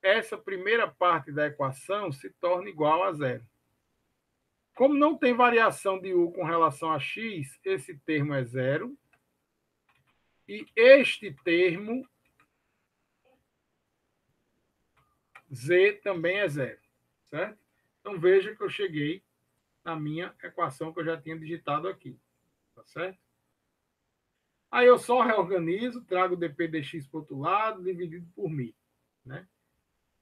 essa primeira parte da equação se torna igual a zero. Como não tem variação de U com relação a X, esse termo é zero. E este termo, Z, também é zero. Certo? Então, veja que eu cheguei na minha equação que eu já tinha digitado aqui. Tá certo? Aí eu só reorganizo, trago o dp dx para o outro lado, dividido por μ. Né?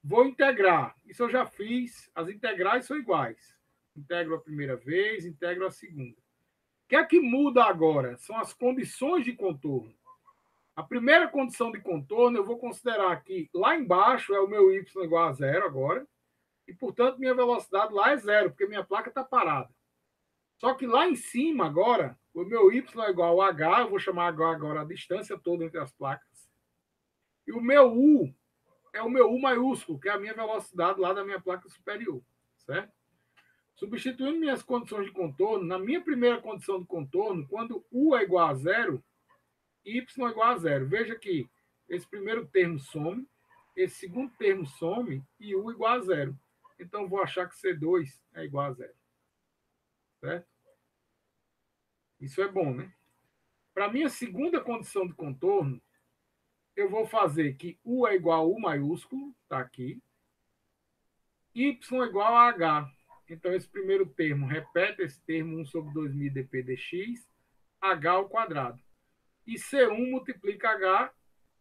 Vou integrar. Isso eu já fiz. As integrais são iguais. Integro a primeira vez, integro a segunda. O que é que muda agora? São as condições de contorno. A primeira condição de contorno eu vou considerar que lá embaixo é o meu y igual a zero agora. E, portanto, minha velocidade lá é zero, porque minha placa está parada. Só que lá em cima agora, o meu y é igual a h, eu vou chamar h agora a distância toda entre as placas. E o meu u é o meu U maiúsculo, que é a minha velocidade lá da minha placa superior, certo? Substituindo minhas condições de contorno, na minha primeira condição de contorno, quando U é igual a zero, Y é igual a zero. Veja que esse primeiro termo some, esse segundo termo some e U igual a zero. Então, vou achar que C2 é igual a zero. Certo? Isso é bom, né? Para a minha segunda condição de contorno, eu vou fazer que U é igual a U maiúsculo, está aqui, Y é igual a H. Então, esse primeiro termo, repete esse termo 1 sobre 2.000 dp dx, H ao quadrado. E C1 multiplica H,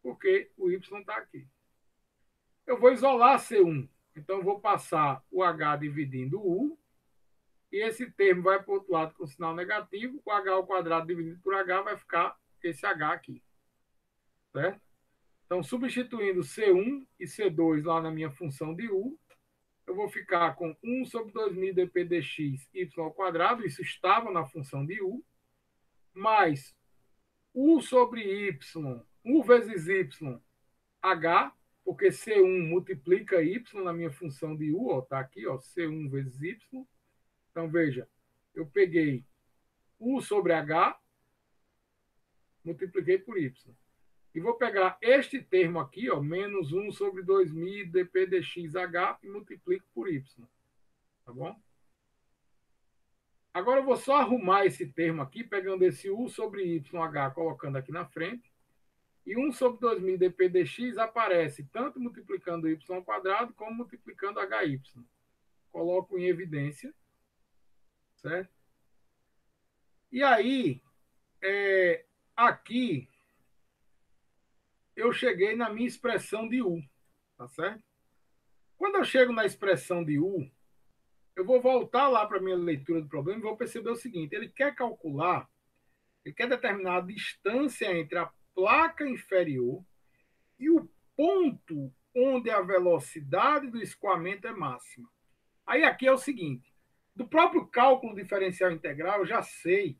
porque o y está aqui. Eu vou isolar C1. Então, eu vou passar o H dividindo o U, e esse termo vai para o outro lado com sinal negativo, o H ao quadrado dividido por H vai ficar esse H aqui. Certo? Então, substituindo C1 e C2 lá na minha função de U, eu vou ficar com 1 sobre 2.000 dp dx y ao quadrado, isso estava na função de U, mais U sobre Y, U vezes Y, H, porque C1 multiplica Y na minha função de U, está aqui, ó, C1 vezes Y. Então, veja, eu peguei U sobre H, multipliquei por Y. E vou pegar este termo aqui, ó, menos 1 sobre 2.000 dp dxh e multiplico por y. Tá bom? Agora eu vou só arrumar esse termo aqui, pegando esse u sobre yh, colocando aqui na frente. E 1 sobre 2.000 dp dx aparece tanto multiplicando y ao quadrado como multiplicando hy. Coloco em evidência. Certo? E aí, aqui, eu cheguei na minha expressão de u. Tá certo? Quando eu chego na expressão de u, eu vou voltar lá para a minha leitura do problema e vou perceber o seguinte: ele quer calcular, ele quer determinar a distância entre a placa inferior e o ponto onde a velocidade do escoamento é máxima. Aí aqui é o seguinte: do próprio cálculo diferencial integral, eu já sei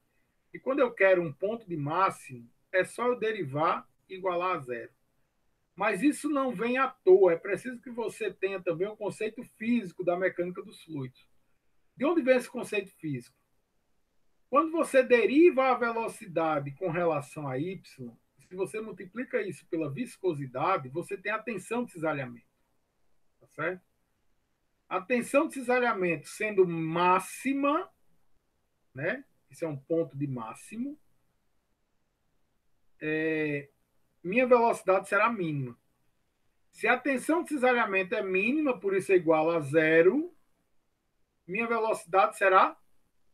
que quando eu quero um ponto de máximo, é só eu derivar e igualar a zero. Mas isso não vem à toa, é preciso que você tenha também o conceito físico da mecânica dos fluidos. De onde vem esse conceito físico? Quando você deriva a velocidade com relação a y, se você multiplica isso pela viscosidade, você tem a tensão de cisalhamento. Tá certo? A tensão de cisalhamento sendo máxima, né? Isso é um ponto de máximo, minha velocidade será mínima. Se a tensão de cisalhamento é mínima, por isso é igual a zero, minha velocidade será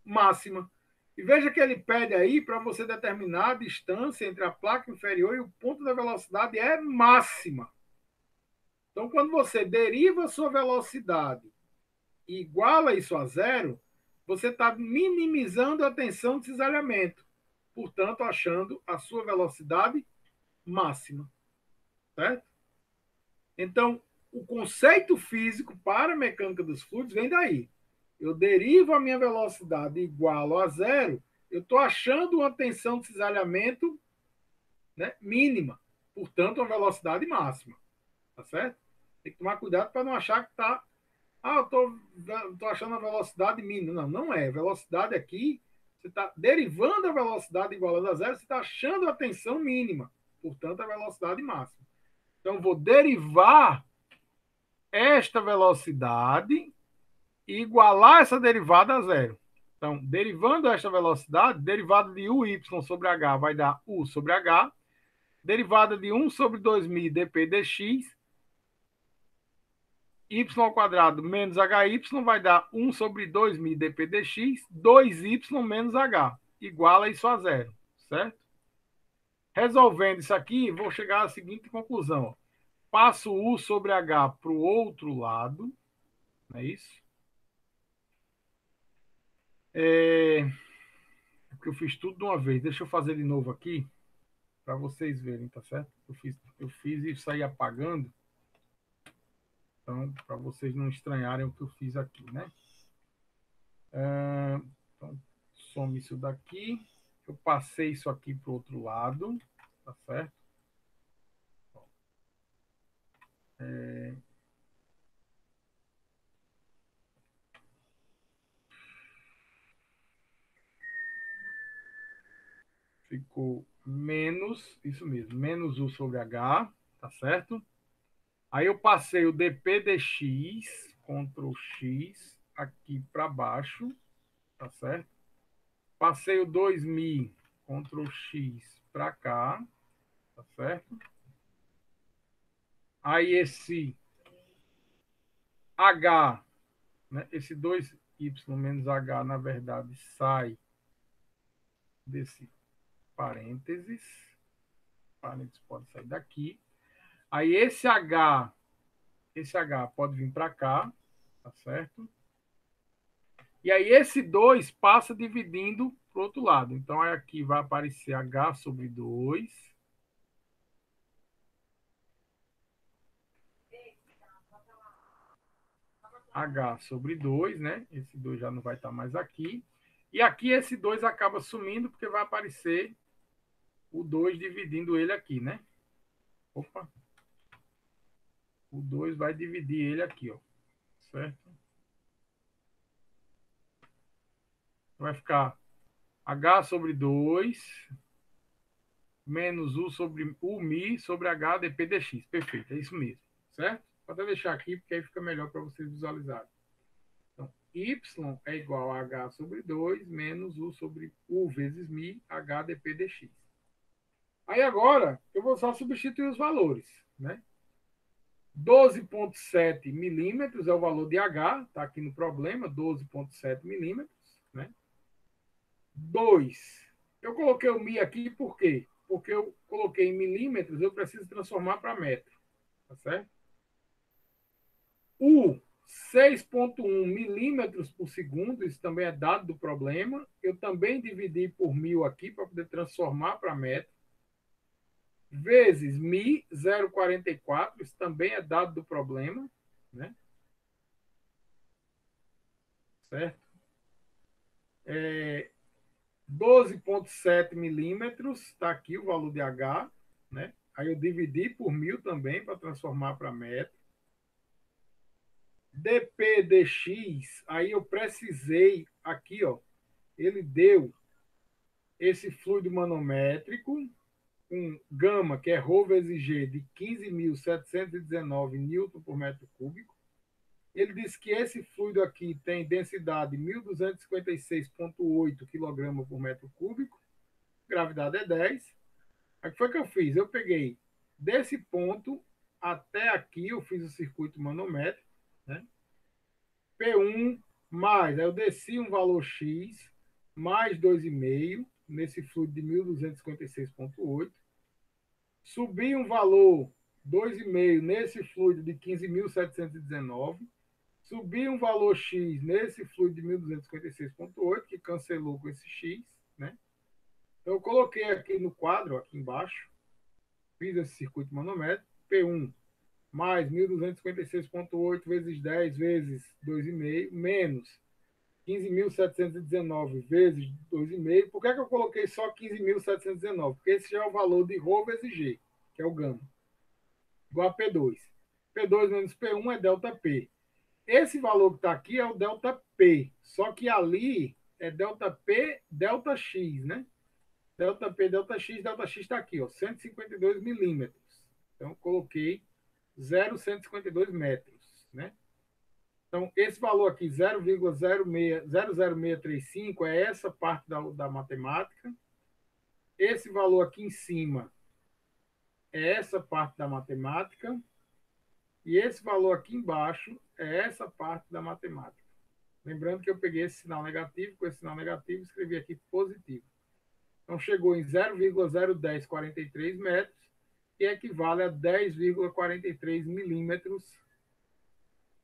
máxima. E veja que ele pede aí para você determinar a distância entre a placa inferior e o ponto da velocidade é máxima. Então, quando você deriva a sua velocidade e iguala isso a zero, você está minimizando a tensão de cisalhamento, portanto, achando a sua velocidade máxima. Certo? Então, o conceito físico para a mecânica dos fluidos vem daí. Eu derivo a minha velocidade igual a zero, eu estou achando uma tensão de cisalhamento, né, mínima, portanto, uma velocidade máxima. Tá certo? Tem que tomar cuidado para não achar que está. Eu estou achando a velocidade mínima. Não, não é. Velocidade aqui, você está derivando a velocidade igual a zero, você está achando a tensão mínima, portanto, a velocidade máxima. Então, vou derivar esta velocidade e igualar essa derivada a zero. Então, derivando esta velocidade, derivada de uy sobre h vai dar u sobre h, derivada de 1 sobre 2.000 dp dx, y ao quadrado menos hy vai dar 1 sobre 2.000 dp dx, 2y menos h, igual a isso a zero, certo? Resolvendo isso aqui, vou chegar à seguinte conclusão. Passo u sobre h para o outro lado, não é isso? Porque eu fiz tudo de uma vez. Deixa eu fazer de novo aqui, para vocês verem, tá certo? Eu fiz e saí apagando. Então, para vocês não estranharem o que eu fiz aqui, né? Então, some isso daqui. Eu passei isso aqui para o outro lado, tá certo? Ficou menos, isso mesmo, menos u sobre h, tá certo? Aí eu passei o dp dx, Ctrl X, aqui para baixo, tá certo? Passei o 2000, Ctrl X para cá, tá certo? Aí esse H, né? Esse 2y menos H, na verdade, sai desse parênteses. parênteses pode sair daqui. Aí esse H pode vir para cá, tá certo? E aí esse 2 passa dividindo para o outro lado. Então, aí aqui vai aparecer H sobre 2. H sobre 2, né? Esse 2 já não vai estar mais aqui. E aqui esse 2 acaba sumindo, porque vai aparecer o 2 dividindo ele aqui, né? Opa. O 2 vai dividir ele aqui, ó. Certo? Vai ficar H sobre 2 menos U sobre U mi sobre H dp dx. Perfeito, é isso mesmo. Certo? Pode deixar aqui, porque aí fica melhor para vocês visualizarem. Então, y é igual a H sobre 2 menos U sobre U vezes mi H dp dx. Aí agora, eu vou só substituir os valores, né? 12,7 milímetros é o valor de H, está aqui no problema, 12,7 milímetros, né? 2. Eu coloquei o mi aqui por quê? Porque eu coloquei em milímetros, eu preciso transformar para metro, tá certo? O 6,1 milímetros por segundo, isso também é dado do problema. Eu também dividi por 1000 aqui para poder transformar para metro. Vezes mi 0,44, isso também é dado do problema, né? Certo? 12,7 milímetros, está aqui o valor de H, né? Aí eu dividi por 1000 também para transformar para metro. dp dx, aí eu precisei, aqui, ó, ele deu esse fluido manométrico, com gama, que é ρ vezes G, de 15.719 newton por metro cúbico. Ele disse que esse fluido aqui tem densidade 1.256,8 kg por metro cúbico, gravidade é 10. Aí o que foi que eu fiz? Eu peguei desse ponto até aqui, eu fiz o circuito manométrico, né? P1 mais, aí eu desci um valor X, mais 2,5, nesse fluido de 1.256,8. Subi um valor 2,5 nesse fluido de 15.719. Subi um valor X nesse fluido de 1.256,8, que cancelou com esse X, né? Então, eu coloquei aqui no quadro, aqui embaixo, fiz esse circuito manométrico, P1 mais 1.256,8 vezes 10 vezes 2,5, menos 15.719 vezes 2,5. Por que eu coloquei só 15.719? Porque esse já é o valor de ρ vezes G, que é o gama, igual a P2. P2 menos P1 é delta P. Esse valor que está aqui é o delta P, só que ali é delta P, delta X, né? Delta P, delta X está aqui, ó, 152 milímetros. Então, eu coloquei 0,152 metros, né? Então, esse valor aqui, 0,00635, é essa parte da matemática. Esse valor aqui em cima é essa parte da matemática. E esse valor aqui embaixo é essa parte da matemática. Lembrando que eu peguei esse sinal negativo, com esse sinal negativo, escrevi aqui positivo. Então, chegou em 0,01043 metros, que equivale a 10,43 milímetros,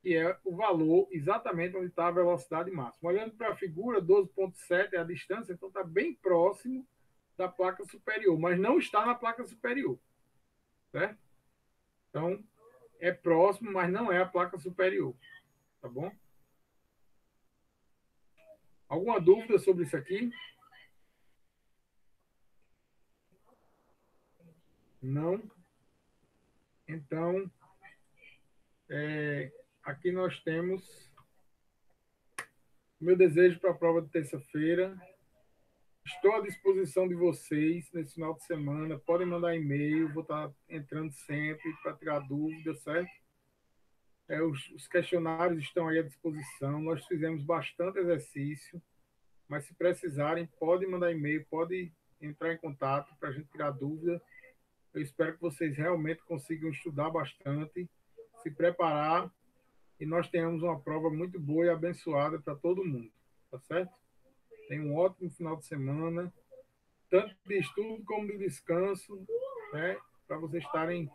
que é o valor exatamente onde está a velocidade máxima. Olhando para a figura, 12,7 é a distância, então está bem próximo da placa superior, mas não está na placa superior. Certo? Então, é próximo, mas não é a placa superior. Tá bom? Alguma dúvida sobre isso aqui? Não? Então, aqui nós temos o meu desejo para a prova de terça-feira. Estou à disposição de vocês nesse final de semana. Podem mandar e-mail, vou estar entrando sempre para tirar dúvidas, certo? Os questionários estão aí à disposição. Nós fizemos bastante exercício, mas se precisarem, podem mandar e-mail, podem entrar em contato para a gente tirar dúvida. Eu espero que vocês realmente consigam estudar bastante, se preparar e nós tenhamos uma prova muito boa e abençoada para todo mundo, tá certo? Tenha um ótimo final de semana, tanto de estudo como de descanso, fé, para vocês estarem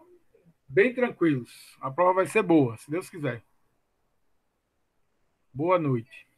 bem tranquilos. A prova vai ser boa, se Deus quiser. Boa noite.